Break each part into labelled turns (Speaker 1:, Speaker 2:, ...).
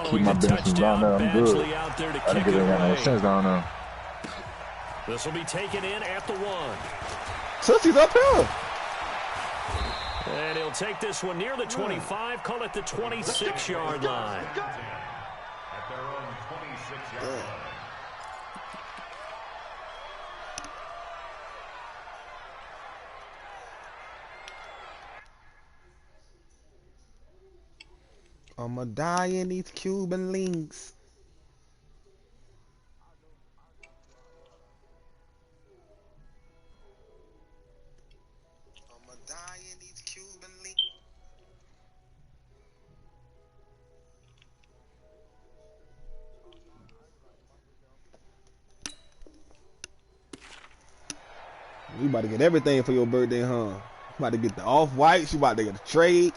Speaker 1: keep my business down there. I'm good. I didn't get it no sense down there.
Speaker 2: This will be taken in at the 1.
Speaker 3: Sissy's up here.
Speaker 2: And he'll take this one near the 25, call it the 26-yard line.
Speaker 4: At their own 26-yard line.
Speaker 3: I'ma die in these Cuban links. I'ma die in these Cuban links. You about to get everything for your birthday, huh? You about to get the off-whites. You about to get a trade.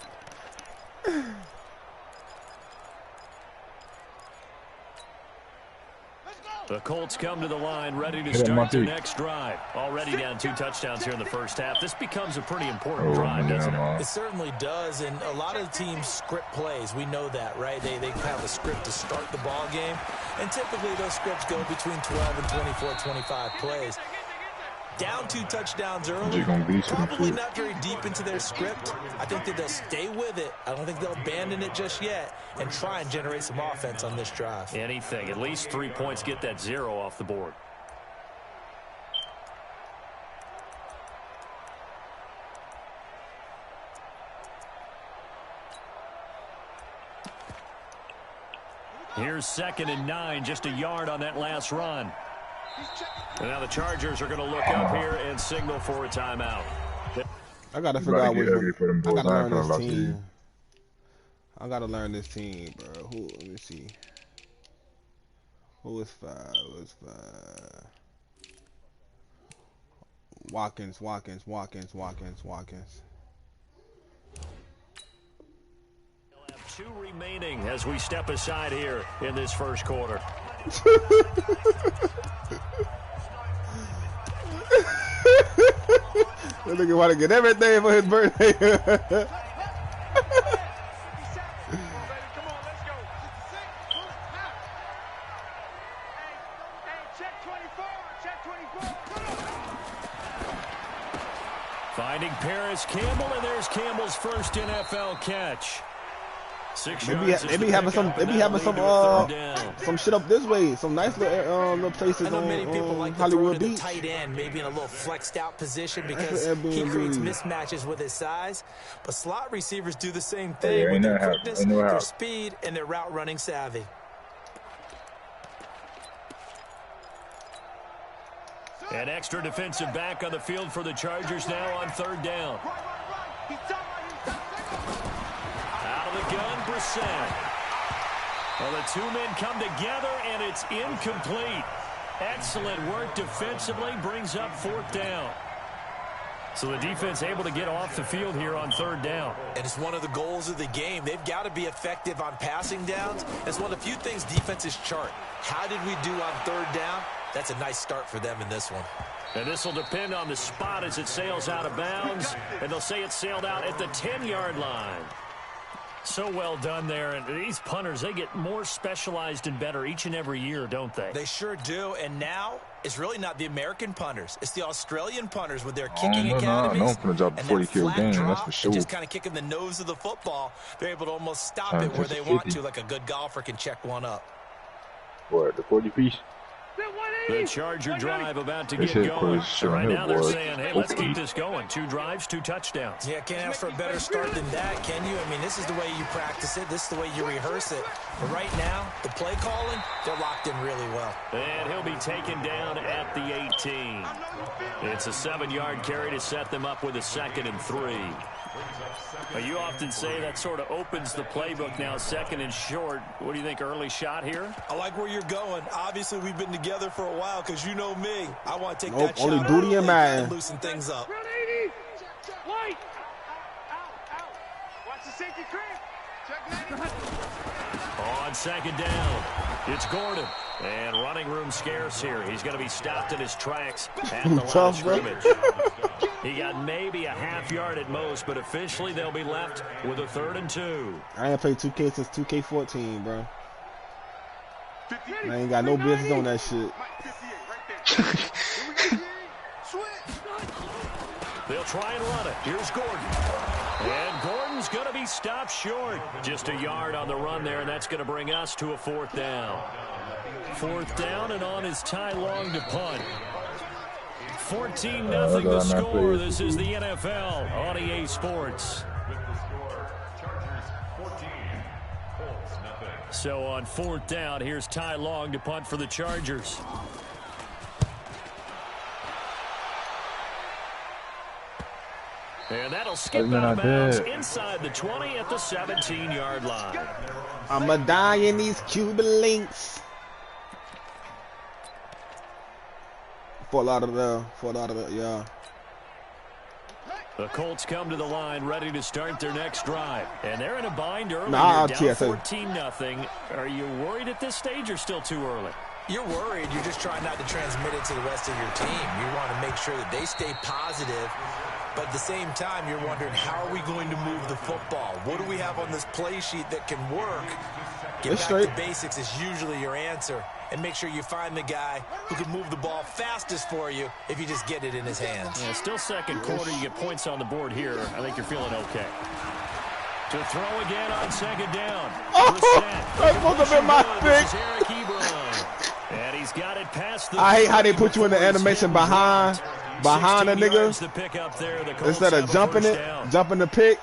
Speaker 2: The Colts come to the line, ready to start their next drive. Already down 2 touchdowns here in the first half. This becomes a pretty important drive, doesn't it?
Speaker 5: It certainly does, and a lot of the teams script plays. We know that, right? They have a script to start the ball game, and typically those scripts go between 12 and 24, 25 plays. Down 2 touchdowns early, probably not very deep into their script. I think that they'll stay with it. I don't think they'll abandon it just yet and try and generate some offense on this drive.
Speaker 2: Anything. At least 3 points, get that 0 off the board. Here's 2nd and 9, just a yard on that last run. And now the Chargers are going to look up here and signal for a timeout.
Speaker 3: I got to figure out which one. I got to learn this team. I got to learn this team, bro. Let me see. Who is 5? Who is 5? Watkins.
Speaker 2: We'll have 2 remaining as we step aside here in this first quarter.
Speaker 3: That nigga want to get everything for his birthday.
Speaker 2: Finding Paris Campbell, and there's Campbell's first NFL catch.
Speaker 3: They be having some shit up this way, some nice little places on Hollywood Beach.
Speaker 5: Tight end, maybe in a little flexed out position because he creates mismatches with his size. But slot receivers do the same thing with their quickness, their speed, and their route running savvy.
Speaker 2: An extra defensive back on the field for the Chargers now on 3rd down. Out of the gun, Brissett. Well, the 2 men come together, and it's incomplete. Excellent work defensively, brings up 4th down. So the defense able to get off the field here on 3rd down.
Speaker 5: And it's one of the goals of the game. They've got to be effective on passing downs. It's one of the few things defenses chart. How did we do on 3rd down? That's a nice start for them in this one.
Speaker 2: And this will depend on the spot as it sails out of bounds. And they'll say it sailed out at the 10-yard line. So well done there. And these punters, they get more specialized and better each and every year, don't they?
Speaker 5: They sure do. And now it's really not the American punters. It's the Australian punters with their kicking academies.
Speaker 1: I don't want to drop the 40-kill game, that's for sure.
Speaker 5: Just kind of kicking the nose of the football. They're able to almost stop it where they want to, like a good golfer can check one up.
Speaker 1: What, the 40-piece?
Speaker 2: The Charger drive about to get going. So right now they're saying, hey, let's keep this going. 2 drives, 2 touchdowns.
Speaker 5: Yeah, can't ask for a better start than that, can you? I mean, this is the way you practice it. This is the way you rehearse it. But right now, the play calling, they're locked in really well.
Speaker 2: And he'll be taken down at the 18. It's a 7-yard carry to set them up with a 2nd and 3. You often say that sort of opens the playbook now, 2nd and short. What do you think, early shot here?
Speaker 5: I like where you're going. Obviously, we've been together for a while because you know me. I want to take that
Speaker 3: only
Speaker 5: shot
Speaker 3: duty and man.
Speaker 5: Loosen things up.
Speaker 6: White. Out. Watch the safety creep.
Speaker 2: On 2nd down, it's Gordon. And running room scarce here. He's going to be stopped in his tracks at the line of scrimmage. He got maybe a half yard at most, but officially they'll be left with a 3rd and 2.
Speaker 3: I ain't played 2K since 2K14, bro. I ain't got no business on that shit.
Speaker 2: They'll try and run it. Here's Gordon. And Gordon's going to be stopped short. Just a yard on the run there, and that's going to bring us to a 4th down. 4th down, and on is Ty Long to punt. 14-0 the score. This is the NFL on EA Sports. So on 4th down, here's Ty Long to punt for the Chargers. And that'll skip out of bounds inside the 20 at the 17-yard line.
Speaker 3: I'ma die in these Cuban links. Fall out of there, yeah.
Speaker 2: The Colts come to the line ready to start their next drive. And they're in a bind early.
Speaker 3: Nah,
Speaker 2: down 14-0. Are you worried at this stage or still too early?
Speaker 5: You're worried. You're just trying not to transmit it to the rest of your team. You want to make sure that they stay positive. But at the same time, you're wondering, how are we going to move the football? What do we have on this play sheet that can work? Get back to basics is usually your answer. And make sure you find the guy who can move the ball fastest for you if you just get it in his hands.
Speaker 2: Yeah, still second quarter. You get points on the board here. I think you're feeling okay. To throw again on 2nd down.
Speaker 3: That's supposed to be my pick.
Speaker 2: And he's got it past the...
Speaker 3: I hate how they put you in the animation behind the nigga. Instead of jumping the pick,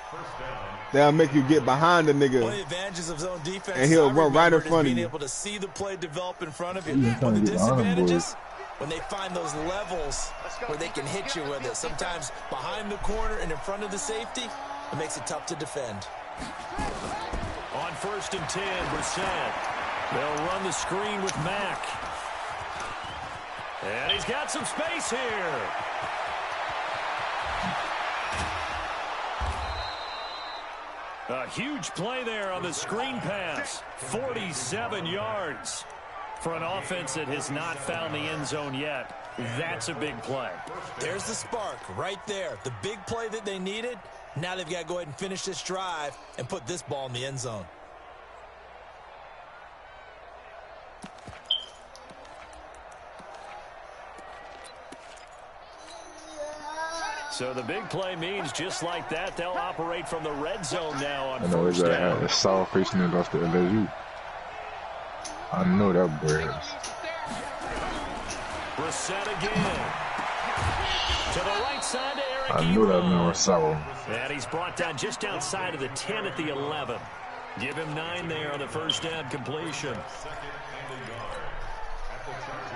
Speaker 3: they'll make you get behind the nigga.
Speaker 5: One of the advantages of zone defense,
Speaker 3: and he'll run right in front of you.
Speaker 5: Being able to see the play develop in front of you. One of the disadvantages, when they find those levels where they can hit you with it. Sometimes behind the corner and in front of the safety, it makes it tough to defend.
Speaker 2: On 1st and 10, Brissett. They'll run the screen with Mack. And he's got some space here. A huge play there on the screen pass. 47 yards. For an offense that has not found the end zone yet, that's a big play.
Speaker 5: There's the spark right there. The big play that they needed. Now they've got to go ahead and finish this drive and put this ball in the end zone.
Speaker 2: So the big play means just like that, they'll operate from the red zone now on 1st down.
Speaker 1: The South facing it off the LSU. I know that boy is.
Speaker 2: Brissett again. To the right side to Eric
Speaker 1: I knew that man was sour.
Speaker 2: And he's brought down just outside of the 10 at the 11. Give him 9 there on the 1st down completion.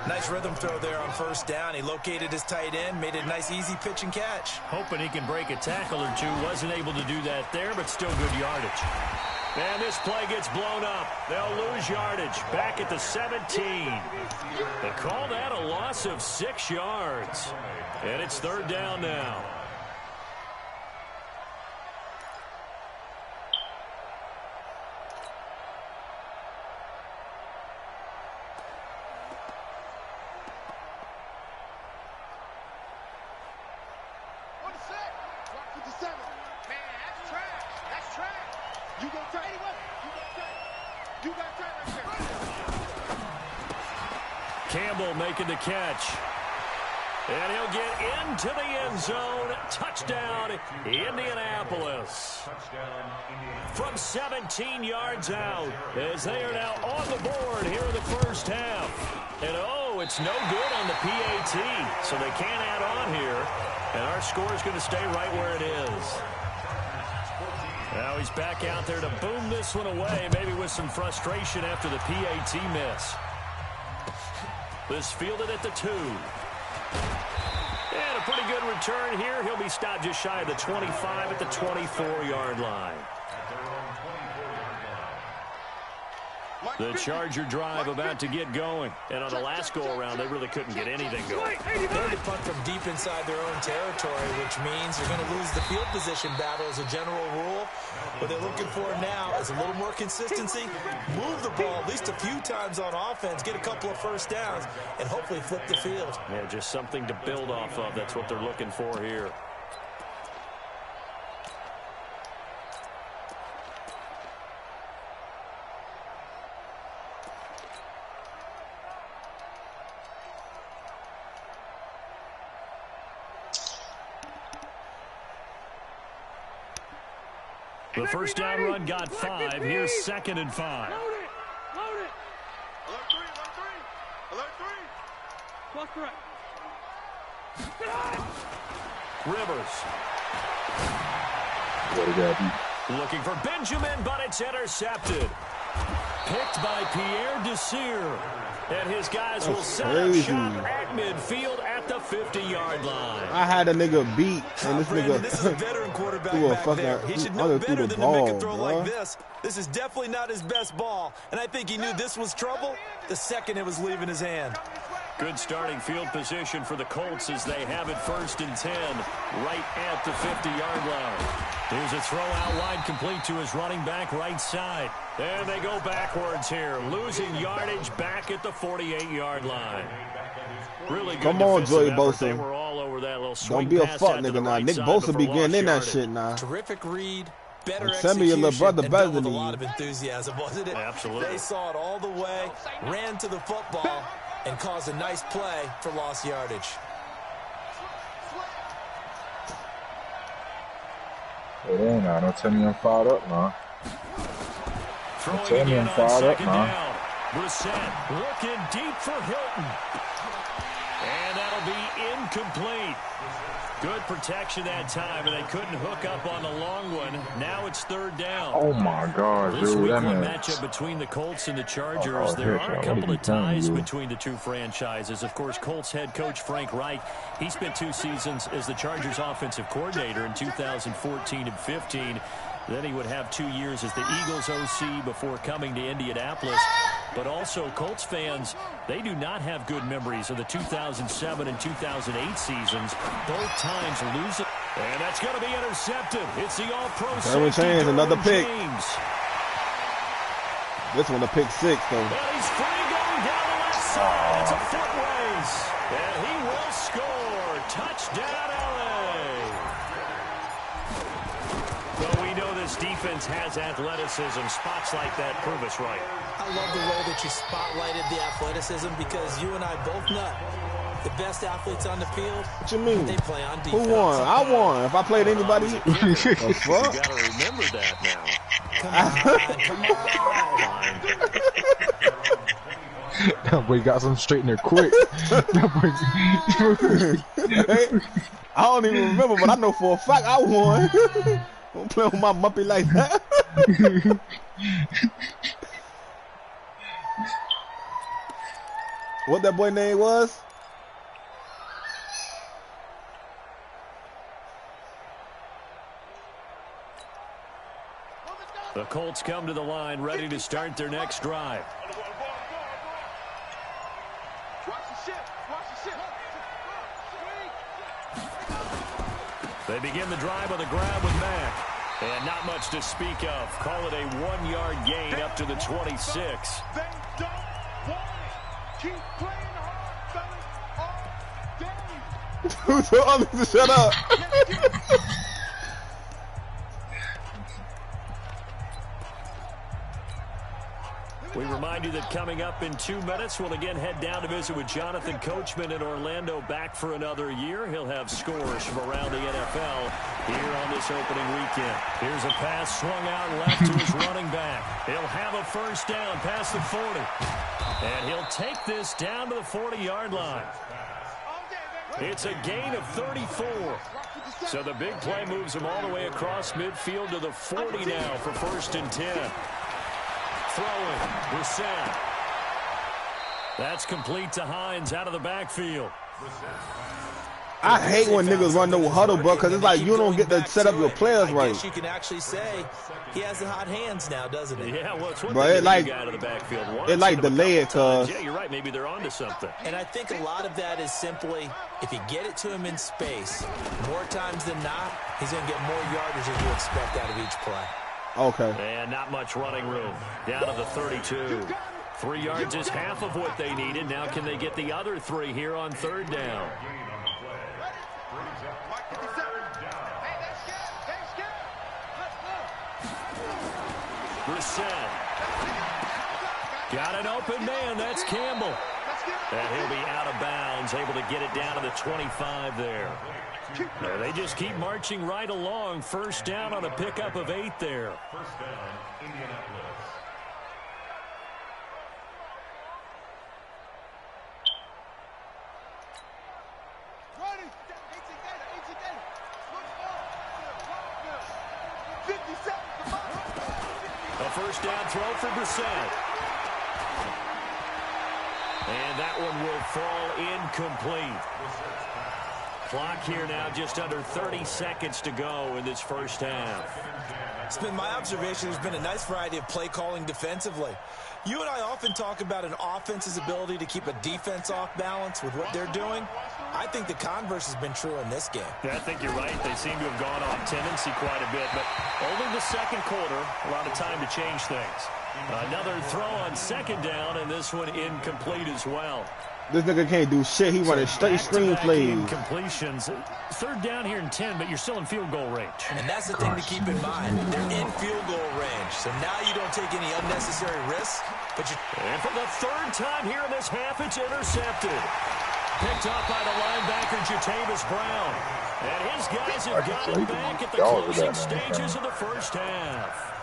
Speaker 5: Nice rhythm throw there on 1st down. He located his tight end, made it a nice easy pitch and catch.
Speaker 2: Hoping he can break a tackle or two. Wasn't able to do that there, but still good yardage. And this play gets blown up. They'll lose yardage. Back at the 17. They call that a loss of 6 yards. And it's 3rd down now. Campbell making the catch. And he'll get into the end zone. Touchdown, Indianapolis. From 17 yards out, as they are now on the board here in the 1st half. And oh, it's no good on the PAT, so they can't add on here. And our score is going to stay right where it is. Now he's back out there to boom this one away, maybe with some frustration after the PAT miss. This fielded at the 2. And a pretty good return here. He'll be stopped just shy of the 25 at the 24-yard line. The Charger drive about to get going. And on the last go-around, they really couldn't get anything going.
Speaker 5: They had to punt from deep inside their own territory, which means they're going to lose the field position battle as a general rule. What they're looking for now is a little more consistency, move the ball at least a few times on offense, get a couple of 1st downs, and hopefully flip the field.
Speaker 2: Yeah, just something to build off of. That's what they're looking for here. The first down run got 5. Here's 2nd and 5.
Speaker 6: Load it. Load it. Alert 3. Alert 3. Plus correct.
Speaker 2: Rivers.
Speaker 1: What a guy.
Speaker 2: Looking for Benjamin, but it's intercepted. Picked by Pierre Desir. And his guys will set up shop at midfield at the 50-yard line.
Speaker 3: I had a nigga beat, and this nigga
Speaker 5: this is a veteran quarterback
Speaker 3: threw a
Speaker 5: back
Speaker 3: fucking,
Speaker 5: there. He should know better than to
Speaker 3: ball,
Speaker 5: make a throw
Speaker 3: bro.
Speaker 5: like this. This is definitely not his best ball, and I think he knew this was trouble the second it was leaving his hand.
Speaker 2: Good starting field position for the Colts as they have it 1st and 10 right at the 50-yard line. Here's a throw out wide complete to his running back right side. And they go backwards here, losing yardage back at the 48-yard line. Really good.
Speaker 3: Come on, Joey Bosa.
Speaker 2: They were all over that little swing.
Speaker 3: Don't be a fuck nigga now. Nick Bosa be getting in that shit now.
Speaker 5: Terrific read. Better
Speaker 3: Send me your little brother
Speaker 5: and
Speaker 3: better
Speaker 5: with
Speaker 3: than
Speaker 5: a
Speaker 3: you.
Speaker 5: lot of enthusiasm, wasn't it?
Speaker 2: Absolutely.
Speaker 5: They saw it all the way, ran to the football, and caused a nice play for lost yardage.
Speaker 1: Hold on now. Don't tell me I'm fired up now.
Speaker 2: Throwing
Speaker 1: Tell me
Speaker 2: again
Speaker 1: I'm
Speaker 2: on
Speaker 1: fired up
Speaker 2: 2nd
Speaker 1: now.
Speaker 2: down. Brissett looking deep for Hilton. And that'll be incomplete. Good protection that time, and they couldn't hook up on the long one. Now it's 3rd down.
Speaker 1: Oh my God,
Speaker 2: This
Speaker 1: dude.
Speaker 2: week
Speaker 1: That
Speaker 2: one
Speaker 1: man.
Speaker 2: matchup between the Colts and the Chargers.
Speaker 1: Oh,
Speaker 2: There
Speaker 1: here's
Speaker 2: are a
Speaker 1: what
Speaker 2: couple
Speaker 1: he
Speaker 2: of
Speaker 1: telling
Speaker 2: ties
Speaker 1: you.
Speaker 2: between the two franchises. Of course, Colts head coach Frank Reich, he spent 2 seasons as the Chargers offensive coordinator in 2014 and 15. Then he would have 2 years as the Eagles OC before coming to Indianapolis. But also, Colts fans, they do not have good memories of the 2007 and 2008 seasons. Both times losing. And that's going to be intercepted. It's the all-pro
Speaker 3: Derwin
Speaker 2: safety,
Speaker 3: James, another
Speaker 2: Derwin
Speaker 3: pick.
Speaker 2: James.
Speaker 3: This one a pick 6 though.
Speaker 2: And he's free going down the left side. It's a foot race. And he will score. Touchdown, LA. Well, we know this defense has athleticism. Spots like that prove us right.
Speaker 5: I love the way that you spotlighted the athleticism because you and I both know the best athletes on the field,
Speaker 3: What you mean?
Speaker 5: they play on defense.
Speaker 3: Who won? I won. If I played anybody, the
Speaker 2: You
Speaker 3: fuck?
Speaker 2: got to remember that now.
Speaker 5: Come on.
Speaker 1: That boy got some straight in there quick. That boy.
Speaker 3: I don't even remember, but I know for a fact I won. Don't play with my muppy like that. What that boy name was?
Speaker 2: The Colts come to the line, ready to start their next drive. They begin the drive on the ground with Mack. And not much to speak of. Call it a 1-yard gain up to the 26.
Speaker 6: They don't want it. Keep playing hard, fellas. All day.
Speaker 3: Who told others to shut up?
Speaker 2: We remind you that coming up in 2 minutes, we'll again head down to visit with Jonathan Coachman in Orlando, back for another year. He'll have scores from around the NFL here on this opening weekend. Here's a pass swung out left to his running back. He'll have a first down past the 40. And he'll take this down to the 40-yard line. It's a gain of 34. So the big play moves him all the way across midfield to the 40 now for 1st and 10. Throwing, Brissett. That's complete to Hines out of the backfield.
Speaker 3: I hate when niggas run no huddle, bro, because it's like you don't get to set up your players
Speaker 5: I
Speaker 3: right.
Speaker 5: guess you can actually say he has the hot hands now, doesn't he?
Speaker 2: Yeah, well, it's one
Speaker 3: Bro,
Speaker 2: thing
Speaker 3: it
Speaker 2: to
Speaker 3: like-
Speaker 2: get a guy out of the backfield once,
Speaker 3: it like
Speaker 2: hit him a
Speaker 3: delayed,
Speaker 2: couple times.
Speaker 3: cuz.
Speaker 2: Yeah, you're right. Maybe they're onto something.
Speaker 5: And I think a lot of that is simply if you get it to him in space, more times than not, he's going to get more yardage than you expect out of each play.
Speaker 3: Okay.
Speaker 2: And not much running room. Down to the 32. 3 yards is half of what they needed. Now can they get the other 3 here on 3rd down? Brissett. Got an open man. That's Campbell. And he'll be out of bounds, able to get it down to the 25 there. They just keep marching right along. First down on a pickup of 8 there.
Speaker 4: First down, Indianapolis.
Speaker 2: A first down throw for Brissett. And that one will fall incomplete. Clock here now, just under 30 seconds to go in this first half.
Speaker 5: It's been my observation there's been a nice variety of play calling defensively. You and I often talk about an offense's ability to keep a defense off balance with what they're doing. I think the converse has been true in this game.
Speaker 2: Yeah, I think you're right. They seem to have gone off tendency quite a bit, but only the second quarter, a lot of time to change things. Another throw on second down, and this one incomplete as well.
Speaker 3: This nigga can't do shit. He running straight screen plays.
Speaker 2: Incompletions. Third down here and 10, but you're still in field goal range.
Speaker 5: And that's the thing to keep in mind. They're in field goal range, so now you don't take any unnecessary risks.
Speaker 2: And for the third time here in this half, it's intercepted. Picked up by the linebacker, Jatavis Brown. And his guys have got it back at the closing stages of the first half.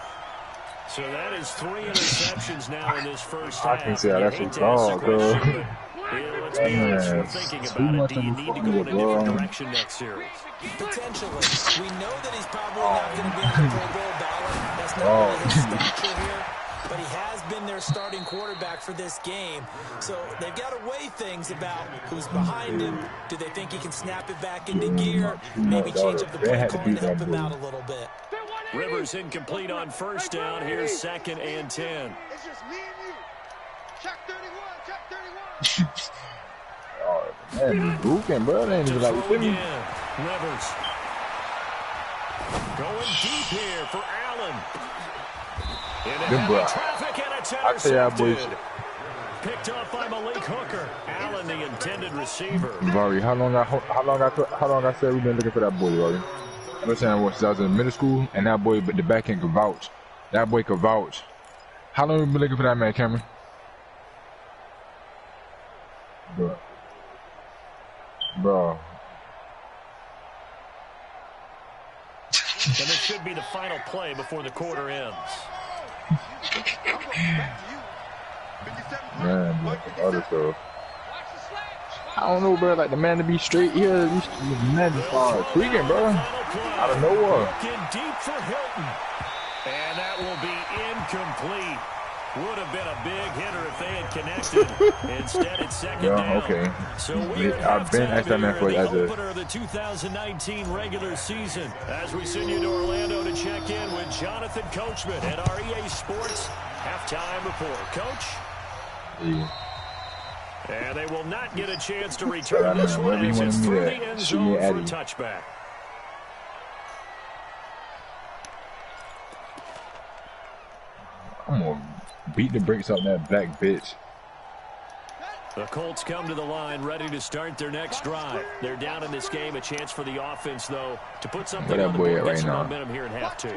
Speaker 2: So that is 3 interceptions now in this first half.
Speaker 1: I can see how that's a dog, bro.
Speaker 2: Let's be honest, we're thinking about it. Do you need to go in a different direction next series?
Speaker 5: Potentially. We know that he's probably not going to be on the Pro Bowl ballot. That's not really his stature here. But he has been their starting quarterback for this game. So they've got to weigh things about who's behind him. Do they think he can snap it back into gear? Maybe change up the play calling to help him out a little bit.
Speaker 2: Rivers incomplete on first down. Here's 2nd and 10.
Speaker 6: It's just me and you. Check 31, check 31.
Speaker 1: Oh, man, Luke, bro. They ain't even like, you feel me?
Speaker 2: Rivers. Going deep here for Allen.
Speaker 1: Good bro.
Speaker 2: Traffic, and it's
Speaker 1: I tell y'all boys.
Speaker 2: Picked up by Malik Hooker. Allen, the intended receiver.
Speaker 1: Rory, how long I said we've been looking for that boy, Rory? I'm saying since I was in middle school, and that boy, but the back end could vouch. That boy could vouch. How long have we been looking for that man, Cameron? Bro.
Speaker 2: And this should be the final play before the quarter ends.
Speaker 1: Man, other stuff. I don't know, bro. Like the man to be straight here, he's man just tweaking, bro. Out of nowhere.
Speaker 2: Looking deep for Hilton, and that will be incomplete. Would have been a big hitter if they had connected. Instead, it's second down.
Speaker 1: Okay.
Speaker 2: So
Speaker 1: I've been asked that man for
Speaker 2: the
Speaker 1: as a
Speaker 2: opener of the 2019 regular season. As we send you to Orlando to check in with Jonathan Coachman at our EA Sports halftime report. Coach?
Speaker 1: Yeah.
Speaker 2: And they will not get a chance to return this one as it's through the end zone for a touchback.
Speaker 1: I'm gonna beat the brakes off that black bitch.
Speaker 2: The Colts come to the line ready to start their next drive. They're down in this game. A chance for the offense, though, to put something on the board, get some momentum here in half 2.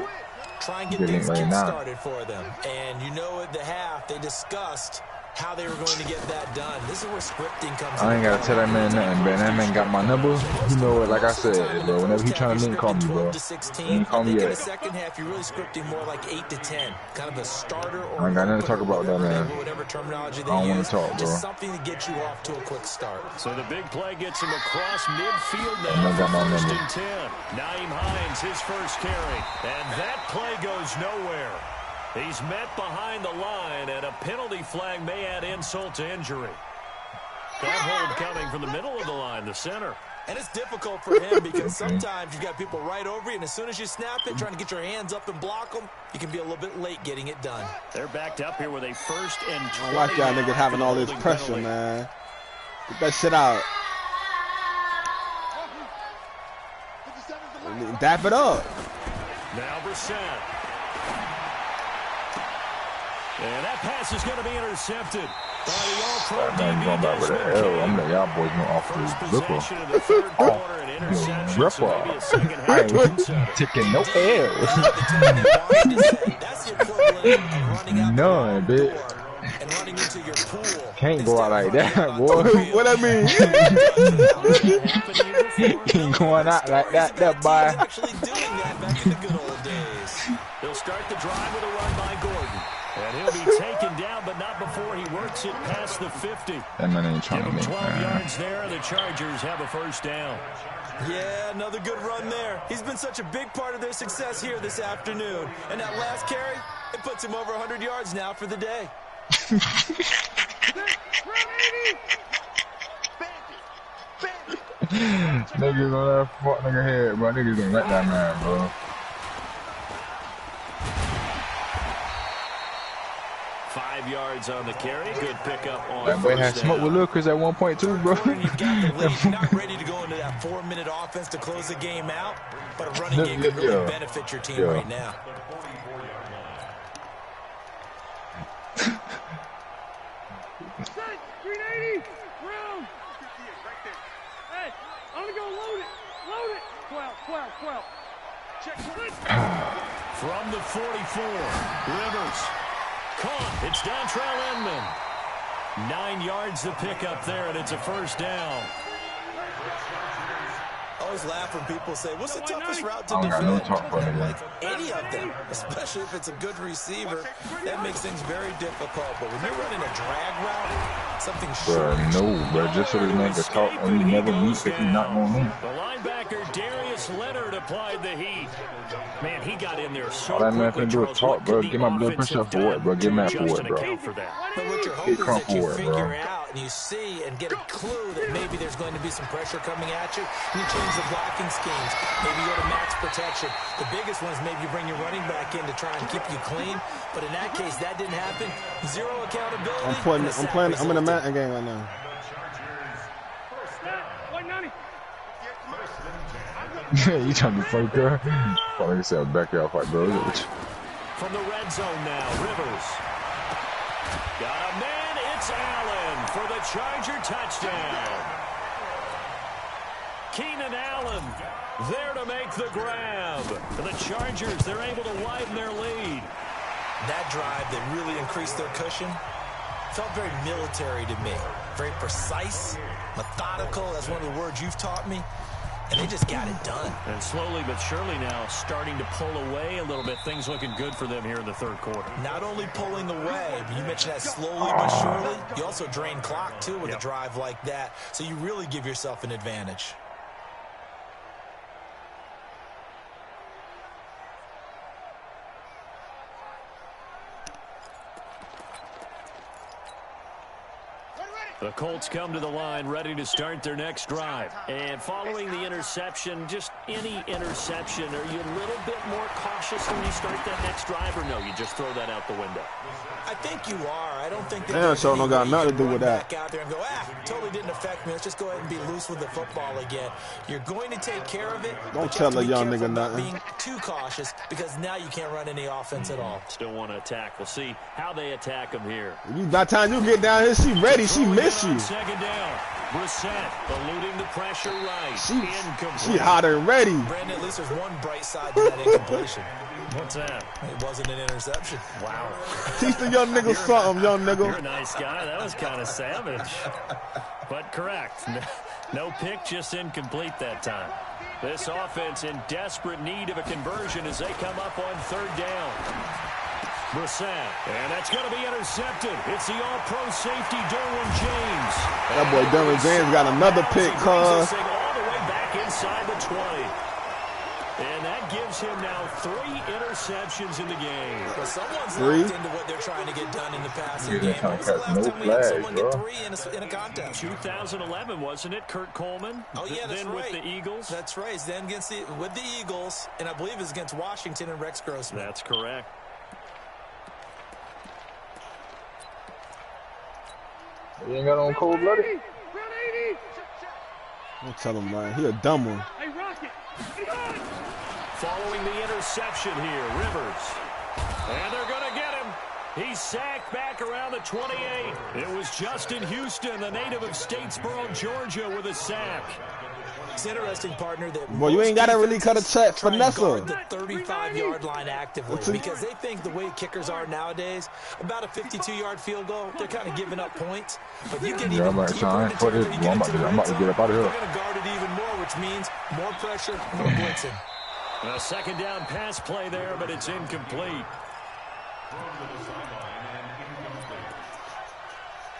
Speaker 5: Try and get things started for them. And you know at the half, they discussed how they were going to get that done. This is where scripting comes in.
Speaker 1: I ain't gotta tell that man nothing, man. That man got my number. You know what? Like I said, bro. Whenever he trying to link, call me, bro. He call me
Speaker 5: in
Speaker 1: yet.
Speaker 5: the second half, you're really scripting more like 8 to 10, kind of a starter or
Speaker 1: I ain't got nothing to talk about that, man.
Speaker 5: Whatever terminology they
Speaker 1: I don't want
Speaker 5: use,
Speaker 1: to talk, bro.
Speaker 5: just something to get you off to a quick start.
Speaker 2: So the big play gets him across midfield now.
Speaker 1: I got my
Speaker 2: First
Speaker 1: number.
Speaker 2: and 10. Naeem Hines, his first carry, and that play goes nowhere. He's met behind the line, and a penalty flag may add insult to injury. That hold coming from the middle of the line, the center.
Speaker 5: And it's difficult for him because sometimes you've got people right over you, and as soon as you snap it, trying to get your hands up and block them, you can be a little bit late getting it done.
Speaker 2: They're backed up here with a first and 20.
Speaker 3: I like y'all niggas having all this pressure, man. Get that shit out. Dap it up.
Speaker 2: Now Brissett. And that pass is going to be intercepted by the all-pro DB Desmond King.
Speaker 1: I'm letting y'all boys know off the ripper.
Speaker 2: Possession of the third quarter and interception, so maybe a second
Speaker 1: I
Speaker 2: half
Speaker 1: ain't taking no L.
Speaker 5: That's the equivalent of running out
Speaker 1: None, bitch.
Speaker 5: and running into your pool.
Speaker 1: Can't go out like that, boy.
Speaker 3: What that mean?
Speaker 1: He ain't going out like that, boy.
Speaker 5: Actually doing that back in the good old days.
Speaker 2: They'll start the drive with a run by Gordon. And he'll be taken down, but not before he works it past the 50.
Speaker 1: That man ain't trying to make
Speaker 2: 12 yards there, and the Chargers have a first down.
Speaker 5: Yeah, another good run there. He's been such a big part of their success here this afternoon. And that last carry, it puts him over 100 yards now for the day.
Speaker 1: Niggas on that fuck nigga head, bro. Niggas don't let that man, bro.
Speaker 2: 5 yards on the carry. Good pickup on
Speaker 1: that boy had smoke with Lil Chris at 1.2, bro.
Speaker 5: You've got the lead. You're not ready to go into that 4-minute offense to close the game out, but a running game can really benefit your team right now.
Speaker 2: From the 44, Rivers. Caught. It's Dontrell Inman. 9 yards to pick up there, and it's a first down.
Speaker 5: I always laugh when people say, what's the toughest route to
Speaker 1: defend?
Speaker 5: No
Speaker 1: talk for
Speaker 5: like any of them, especially if it's a good receiver, that makes things very difficult. But when you're running a drag route, something short.
Speaker 1: Bro, just so this man can talk and he never meets if he's not going to.
Speaker 2: The linebacker, Darius Leonard, applied the heat. Man, he got in there so
Speaker 1: all that man
Speaker 2: quickly,
Speaker 1: can do is talk, bro. Get my blood pressure up for what, bro? Get mad for what, bro?
Speaker 5: But what you're hoping is that you figure out and you see and get a clue that maybe there's going to be some pressure coming at you, and you change the blocking schemes. Maybe you go to max protection. The biggest one is maybe you bring your running back in to try and keep you clean. But in that case, that didn't happen. Zero accountability.
Speaker 3: I'm in a Madden game right now.
Speaker 1: You trying to be funny, girl? Like I said, backyard fight, bro.
Speaker 2: From the red zone now, Rivers. Got a man, it's Allen for the Charger touchdown. Keenan Allen there to make the grab. For the Chargers, they're able to widen their lead.
Speaker 5: That drive that really increased their cushion felt very military to me. Very precise, methodical. That's one of the words you've taught me. And they just got it done.
Speaker 2: And slowly but surely now starting to pull away a little bit. Things looking good for them here in the third quarter.
Speaker 5: Not only pulling away, but you mentioned that slowly but surely. You also drain clock, too, with a drive like that. So you really give yourself an advantage.
Speaker 2: The Colts come to the line ready to start their next drive. And following the interception, just any interception, are you a little bit more cautious when you start that next drive, or no, you just throw that out the window?
Speaker 5: I think you are. I don't think that
Speaker 3: don't got nothing to do with that.
Speaker 5: Back out there and go, totally didn't affect me. Let's just go ahead and be loose with the football again. You're going to take care of it.
Speaker 3: Don't tell a young nigga nothing.
Speaker 5: Being too cautious, because now you can't run any offense at all.
Speaker 2: Still want to attack. We'll see how they attack them here.
Speaker 3: By the time you get down here, she ready. She miss you.
Speaker 2: Second down. Brissett eluding the pressure right.
Speaker 3: She hot and ready.
Speaker 5: Brandon, at least there's one bright side to that incompletion.
Speaker 2: What's that?
Speaker 5: It wasn't an interception.
Speaker 2: Wow.
Speaker 3: Teach the young nigga something, young nigga.
Speaker 2: You're a nice guy. That was kind of savage. But correct. No pick, just incomplete that time. This offense in desperate need of a conversion as they come up on third down. Brissett, and that's going to be intercepted. It's the all-pro safety, Derwin James.
Speaker 3: That boy Derwin James got another pick,
Speaker 2: all the way back inside the 20. And that gives him now 3 interceptions in the game.
Speaker 5: But someone's locked into what they're trying to get done in the passing game. When was the last time we had someone get 3 in a contest?
Speaker 2: 2011, wasn't it? Kurt Coleman.
Speaker 5: Oh, yeah, that's
Speaker 2: then
Speaker 5: right.
Speaker 2: With the Eagles.
Speaker 5: That's right. Then with the Eagles, and I believe it was against Washington and Rex Grossman.
Speaker 2: That's correct.
Speaker 1: You ain't got on cold-blooded?
Speaker 3: Don't tell him, man. He a dumb one.
Speaker 2: Following the interception here, Rivers. And they're going to get him. He's sacked back around the 28. It was Justin Houston, the native of Statesboro, Georgia, with a sack.
Speaker 5: It's interesting, partner, that
Speaker 3: boy, you ain't got to really cut a check for Nessa.
Speaker 5: The 35-yard line actively because they think the way kickers are nowadays, about a 52-yard field goal, they're kind of giving up points. But you get even deeper
Speaker 1: I'm
Speaker 5: into the red
Speaker 1: about to get up out of here.
Speaker 5: They're going to guard it even more, which means more pressure, more blitzing.
Speaker 2: A second down pass play there, but it's incomplete.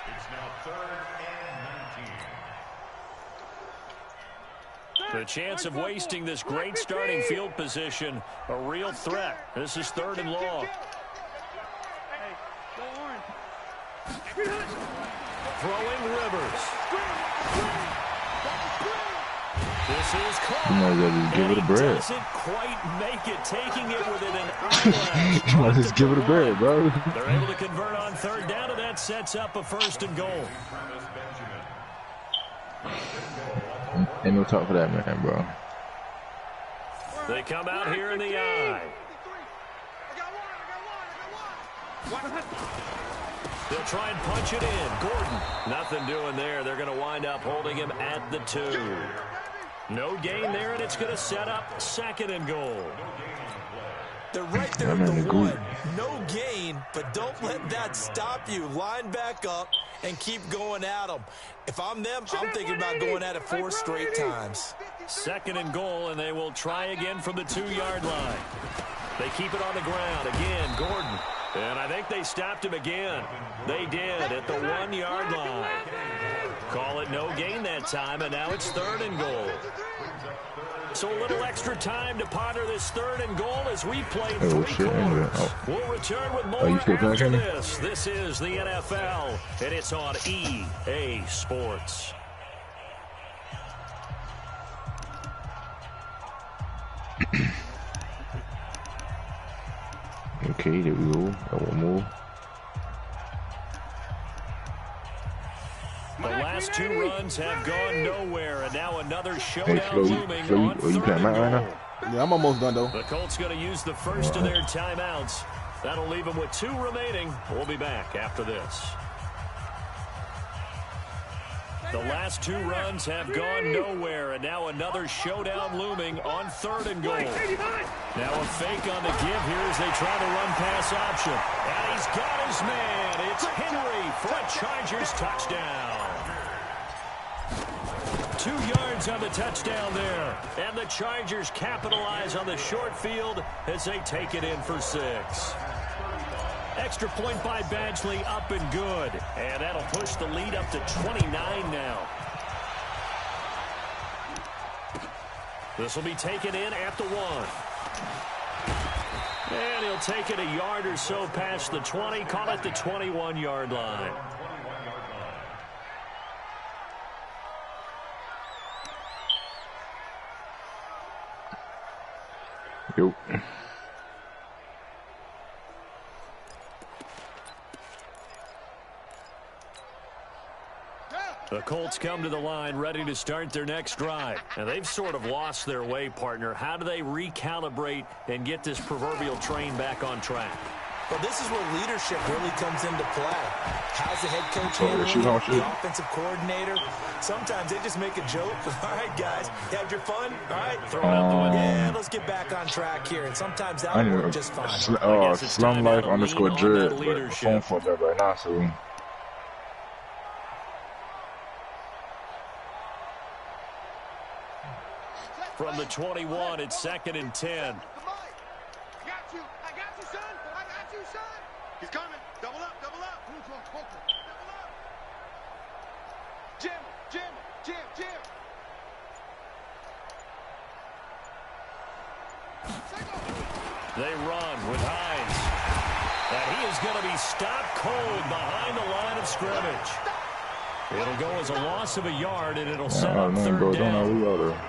Speaker 4: It's now 3rd and 19.
Speaker 2: The chance of wasting this great starting field position, a real threat. This is 3rd and long. Throwing Rivers. This is close.
Speaker 1: You might as well just give it a bread.
Speaker 2: Doesn't quite make it, taking it within an eyelash.
Speaker 1: You might just give it a bread, bro.
Speaker 2: They're able to convert on 3rd down, and that sets up a 1st and goal.
Speaker 1: Ain't no talk for that, man, bro.
Speaker 2: They come out here in the eye. They'll try and punch it in. Gordon, nothing doing there. They're going to wind up holding him at the 2. No gain there, and it's going to set up 2nd and goal.
Speaker 5: They're right there at the 1. No gain, but don't let that stop you. Line back up and keep going at them. If I'm them, I'm thinking about going at it 4 straight times.
Speaker 2: 2nd and goal, and they will try again from the 2-yard line. They keep it on the ground. Again, Gordon. And I think they stopped him again. They did at the 1-yard line. Call it no gain that time, and now it's 3rd and goal. So a little extra time to ponder this 3rd and goal as we play 3 quarters. We'll return with more after this. This is the NFL, and it's on EA Sports.
Speaker 1: Okay, there we go. That one move.
Speaker 2: The last 2 runs have gone nowhere, and now another showdown looming on 3rd
Speaker 1: you playing right now?
Speaker 3: Yeah, I'm almost done, though.
Speaker 2: The Colts going to use the first of their timeouts. That'll leave them with 2 remaining. We'll be back after this. The last 2 runs have gone nowhere, and now another showdown looming on 3rd and goal. Now a fake on the give here as they try the run-pass option. And he's got his man. It's Henry for a Chargers touchdown. 2 yards on the touchdown there. And the Chargers capitalize on the short field as they take it in for 6. Extra point by Badgley, up and good. And that'll push the lead up to 29 now. This will be taken in at the 1. And he'll take it a yard or so past the 20, call it the 21-yard line.
Speaker 1: Yo.
Speaker 2: The Colts come to the line ready to start their next drive. And they've sort of lost their way, partner. How do they recalibrate and get this proverbial train back on track?
Speaker 5: Well, this is where leadership really comes into play. How's the head coach handling it? The offensive coordinator? Sometimes they just make a joke. All right, guys, you had your fun? All right, throw it out the window. Yeah, let's get back on track here. And sometimes that'll work just fine.
Speaker 1: Slum Life _ Dread. Phone for that right now, so.
Speaker 2: From the 21, it's 2nd and 10.
Speaker 6: He's coming. Double up, double up. Double up. Jim.
Speaker 2: They run with Hines. And he is going to be stopped cold behind the line of scrimmage. It'll go as a loss of a yard, and it'll set up 3rd down.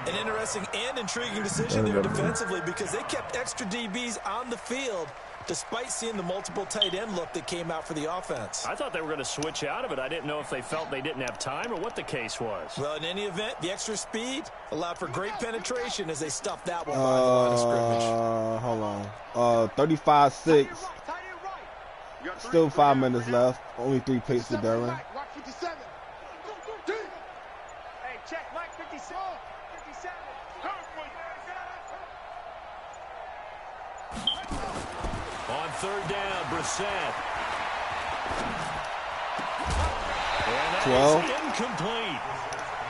Speaker 5: An interesting and intriguing decision there defensively because they kept extra DBs on the field despite seeing the multiple tight end look that came out for the offense.
Speaker 2: I thought they were going to switch out of it. I didn't know if they felt they didn't have time or what the case was.
Speaker 5: Well, in any event, the extra speed allowed for great penetration as they stuffed that one by the line of scrimmage.
Speaker 3: Hold on. 35-6. Still 5 minutes left. Only 3 plays to Darren.
Speaker 2: third down. Brissett. And that
Speaker 3: 12.
Speaker 2: is incomplete.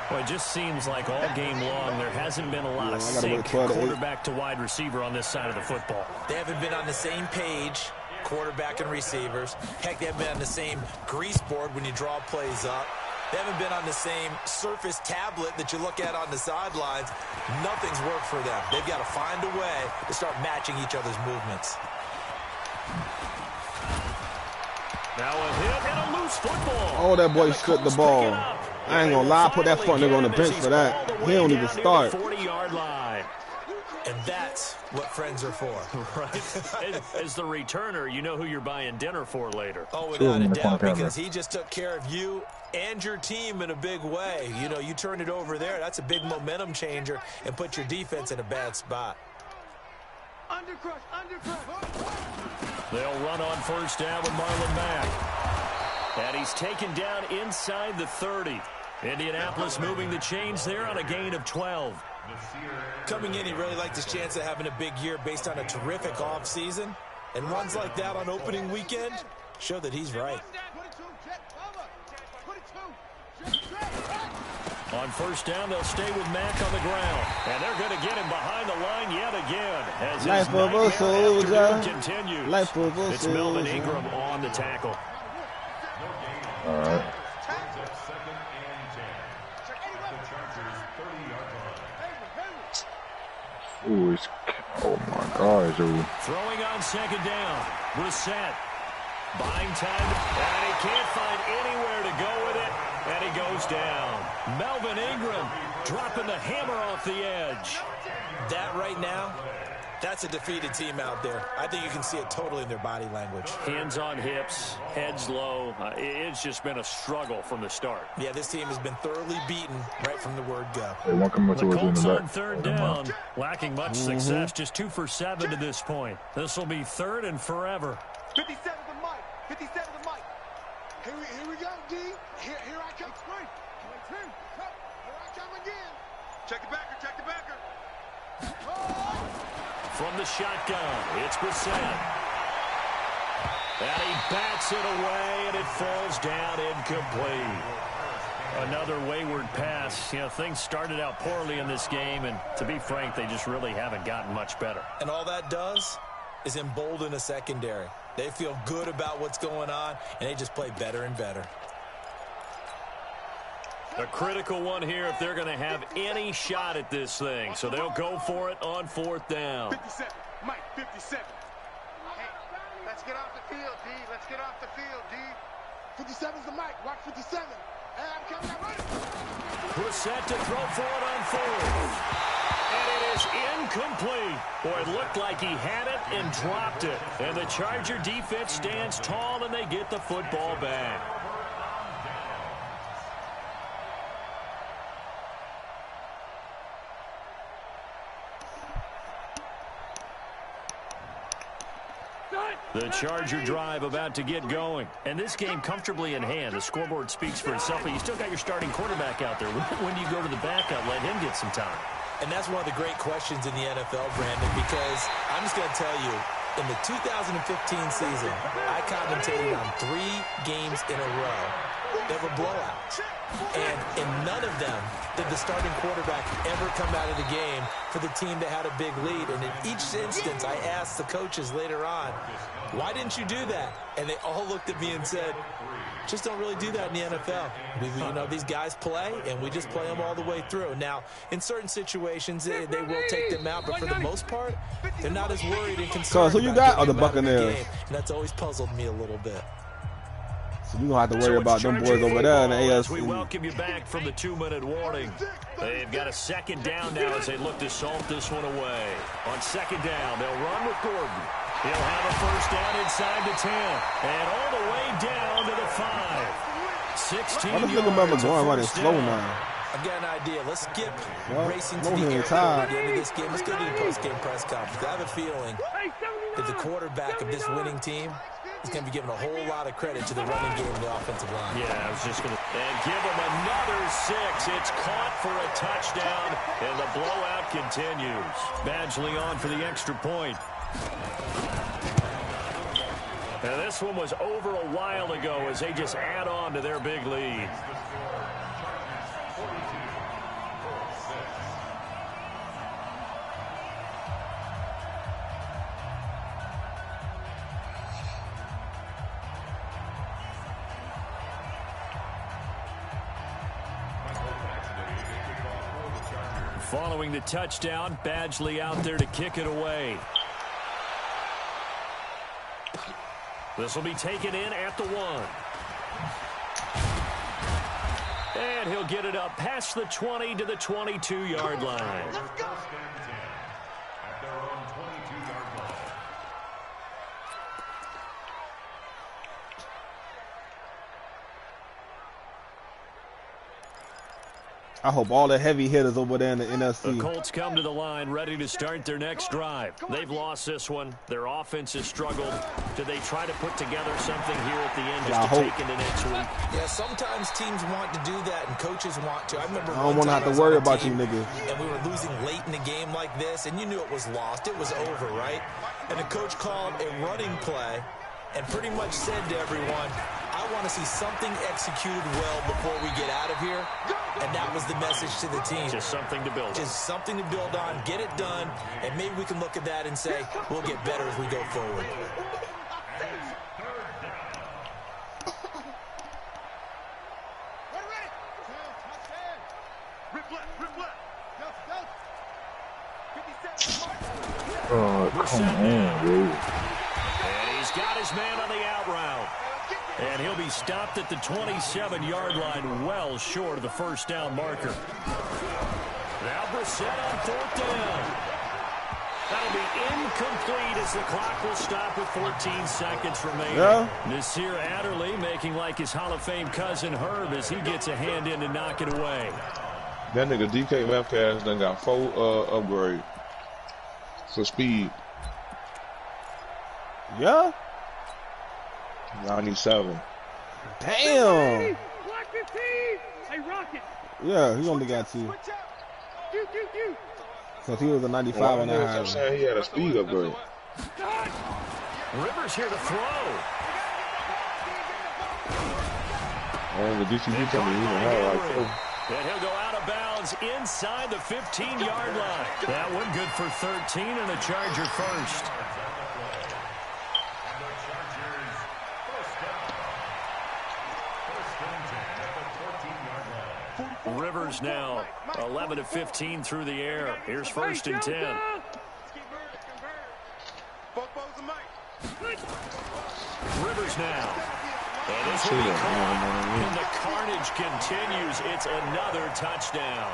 Speaker 2: Well, it just seems like all game long there hasn't been a lot of sync quarterback to wide receiver on this side of the football.
Speaker 5: They haven't been on the same page, quarterback and receivers. Heck, they haven't been on the same grease board when you draw plays up. They haven't been on the same surface tablet that you look at on the sidelines. Nothing's worked for them. They've got to find a way to start matching each other's movements.
Speaker 2: Now a hit and a loose football.
Speaker 3: Oh, that boy stripped the ball. I ain't gonna lie, I put that front nigga on the bench for that. He don't even start.
Speaker 2: 40-yard line.
Speaker 5: And that's what friends are for.
Speaker 2: Right. As the returner, you know who you're buying dinner for later.
Speaker 5: Oh, without a doubt, because he just took care of you and your team in a big way. You know, you turn it over there. That's a big momentum changer and put your defense in a bad spot.
Speaker 6: Undercrush, undercrush.
Speaker 2: They'll run on first down with Marlon Mack. And he's taken down inside the 30. Indianapolis moving the chains there on a gain of 12.
Speaker 5: Coming in, he really liked his chance of having a big year based on a terrific offseason. And runs like that on opening weekend show that he's right.
Speaker 2: On first down, they'll stay with Mack on the ground. And they're going to get him behind the line yet again. As
Speaker 3: Life of a soldier.
Speaker 2: Continues.
Speaker 3: Life of a soldier.
Speaker 2: It's Melvin Ingram on the tackle.
Speaker 1: All right. Ooh, it's, oh my gosh, ooh.
Speaker 2: Throwing on second down. Brissett buying time, and he can't find anywhere to go with it, and he goes down. Melvin Ingram dropping the hammer off the edge.
Speaker 5: That right now, that's a defeated team out there. I think you can see it totally in their body language.
Speaker 2: Hands on hips, heads low. It's just been a struggle from the start.
Speaker 5: Yeah, this team has been thoroughly beaten right from the word go.
Speaker 2: The Colts on third down, lacking much success, just 2 for 7 to this point. This will be third and forever.
Speaker 6: 57 to Mike. 57 to Mike. Here we go, D. Here I come. Here I come again. Check the backer. Check the backer.
Speaker 2: From the shotgun, it's Brissett. And he bats it away, and it falls down incomplete. Another wayward pass. You know, things started out poorly in this game, and to be frank, they just really haven't gotten much better.
Speaker 5: And all that does is embolden a secondary. They feel good about what's going on, and they just play better and better.
Speaker 2: A critical one here if they're going to have any shot at this thing. So they'll go for it on fourth down.
Speaker 6: 57. Mike, 57. Hey, let's get off the field, D. Let's get off the field, D. 57's the Mike. Watch 57. Hey, I'm coming out right.
Speaker 2: Brissett to throw for it on fourth. And it is incomplete. Boy, it looked like he had it and dropped it. And the Charger defense stands tall, and they get the football back. The Charger drive about to get going. And this game comfortably in hand. The scoreboard speaks for itself, but you still got your starting quarterback out there. When do you go to the backup, let him get some time?
Speaker 5: And that's one of the great questions in the NFL, Brandon, because I'm just going to tell you, in the 2015 season, I commentated on 3 games in a row that were blowouts. And in none of them did the starting quarterback ever come out of the game for the team that had a big lead. And in each instance, I asked the coaches later on, why didn't you do that? And they all looked at me and said, just don't really do that in the NFL. You know, these guys play, and we just play them all the way through. Now, in certain situations, they will take them out, but for the most part, they're not as worried and concerned.
Speaker 3: So who you got? Or the Buccaneers?
Speaker 5: And that's always puzzled me a little bit.
Speaker 3: So you gonna have to worry about them boys over there in the AFC.
Speaker 2: We welcome you back from the 2-minute warning. They've got a second down now as they look to salt this one away. On second down, they'll run with Gordon. He'll have a first down inside the 10. And all the way down to the 5. 16
Speaker 3: I just think about going running slow now.
Speaker 5: I've got an idea. Let's skip racing to
Speaker 3: no
Speaker 5: the
Speaker 3: hands
Speaker 5: airport
Speaker 3: high.
Speaker 5: at the end of this game. Let's go to the post-game press conference. I have a feeling that the quarterback of this winning team is going to be given a whole lot of credit to the running game and the offensive line.
Speaker 2: Yeah, I was just going to... And give him another 6. It's caught for a touchdown, and the blowout continues. Badgley on for the extra point. And this one was over a while ago as they just add on to their big lead. Following the touchdown, Badgley out there to kick it away. This will be taken in at the 1. And he'll get it up past the 20 to the 22-yard line.
Speaker 4: Let's go. At their own 22-yard line.
Speaker 3: I hope all the heavy hitters over there in the
Speaker 2: The
Speaker 3: NFC.
Speaker 2: Colts come to the line ready to start their next drive. They've lost this one. Their offense has struggled. Do they try to put together something here at the end just to take into next week?
Speaker 5: Yeah, sometimes teams want to do that and coaches want to. I remember
Speaker 3: I don't want to have to worry about you niggas.
Speaker 5: And we were losing late in a game like this, and you knew it was lost. It was over, right? And the coach called a running play and pretty much said to everyone, I want to see something executed well before we get out of here. And that was the message to the team.
Speaker 2: Just something to build on.
Speaker 5: Just something to build on, get it done, and maybe we can look at that and say, we'll get better as we go forward.
Speaker 1: Oh, come on, dude.
Speaker 2: And he's got his man on the out route. And he'll be stopped at the 27-yard line, well short of the first down marker. Now Brissett on 4th down. That'll be incomplete as the clock will stop with 14 seconds remaining.
Speaker 3: Yeah.
Speaker 2: Nasir Adderley making like his Hall of Fame cousin Herb as he gets a hand in to knock it away.
Speaker 7: That nigga DK Metcalf done got 4 upgrades for speed.
Speaker 3: Yeah.
Speaker 7: 97.
Speaker 3: Damn. Yeah, he only got 2. So he was a 95 on that
Speaker 7: I'm
Speaker 3: high.
Speaker 7: saying he had a speed upgrade.
Speaker 2: Rivers here to throw.
Speaker 7: And the DCB coming even higher like 4.
Speaker 2: And he'll go out of bounds inside the 15-yard line. That one good for 13 and a Charger first. Rivers now 11 of 15 through the air. Here's 1st and 10. Rivers now. And this will be caught. And the carnage continues. It's another touchdown.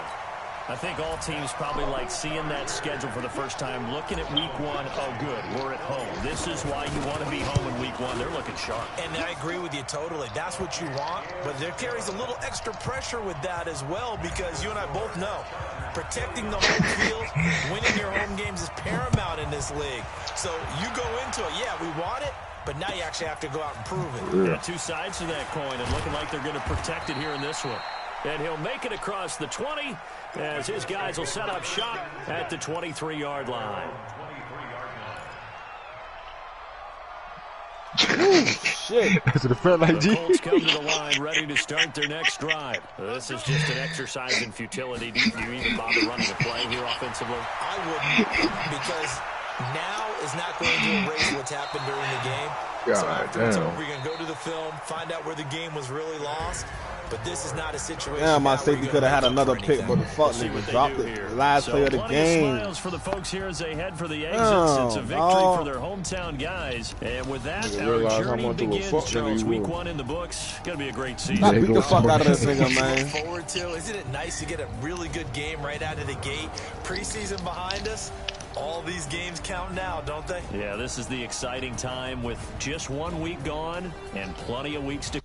Speaker 2: I think all teams probably like seeing that schedule for the first time, looking at week 1. Oh, good, we're at home. This is why you want to be home in week 1. They're looking sharp.
Speaker 5: And I agree with you totally. That's what you want. But there carries a little extra pressure with that as well because you and I both know protecting the home field, winning your home games is paramount in this league. So you go into it, yeah, we want it, but now you actually have to go out and prove it.
Speaker 2: Yeah, 2 sides to that coin and looking like they're going to protect it here in this one. And he'll make it across the 20 as his guys will set up shop at the 23-yard line.
Speaker 3: Shit.
Speaker 1: That's what it felt like,
Speaker 2: The
Speaker 1: G.
Speaker 2: Colts come to the line ready to start their next drive. This is just an exercise in futility. Do you even bother running a play here offensively?
Speaker 5: I wouldn't because now is not going to erase what's happened during the game.
Speaker 1: God
Speaker 5: so after it's
Speaker 1: damn.
Speaker 5: over, you're going to go to the film, find out where the game was really lost. But this is not a situation.
Speaker 3: Yeah, my
Speaker 5: now where
Speaker 3: safety
Speaker 5: you're
Speaker 3: could have
Speaker 5: gonna
Speaker 3: had
Speaker 5: make up
Speaker 3: another
Speaker 5: for
Speaker 3: pick,
Speaker 5: anything.
Speaker 3: but the fuck
Speaker 2: We'll see what
Speaker 3: nigga
Speaker 2: they
Speaker 3: dropped
Speaker 2: do
Speaker 3: it.
Speaker 2: here.
Speaker 3: Last play of the
Speaker 2: plenty
Speaker 3: game.
Speaker 2: Smiles for the folks here as they head for the exits.
Speaker 3: Damn,
Speaker 2: It's a victory
Speaker 3: dog.
Speaker 2: for their hometown guys. And with that,
Speaker 7: Nigga
Speaker 2: our
Speaker 7: realize how
Speaker 2: journey
Speaker 7: much of a
Speaker 2: begins,
Speaker 7: fuck nigga
Speaker 2: Charles.
Speaker 7: you
Speaker 2: Week
Speaker 7: were.
Speaker 2: 1 in the books. Going to be a great season.
Speaker 3: Not
Speaker 1: There
Speaker 3: beat
Speaker 1: you
Speaker 3: the
Speaker 1: go.
Speaker 3: fuck out of this nigga, man.
Speaker 5: Forward to, isn't it nice to get a really good game right out of the gate? Preseason behind us. All these games count now, don't they?
Speaker 2: Yeah, this is the exciting time with just 1 week gone and plenty of weeks to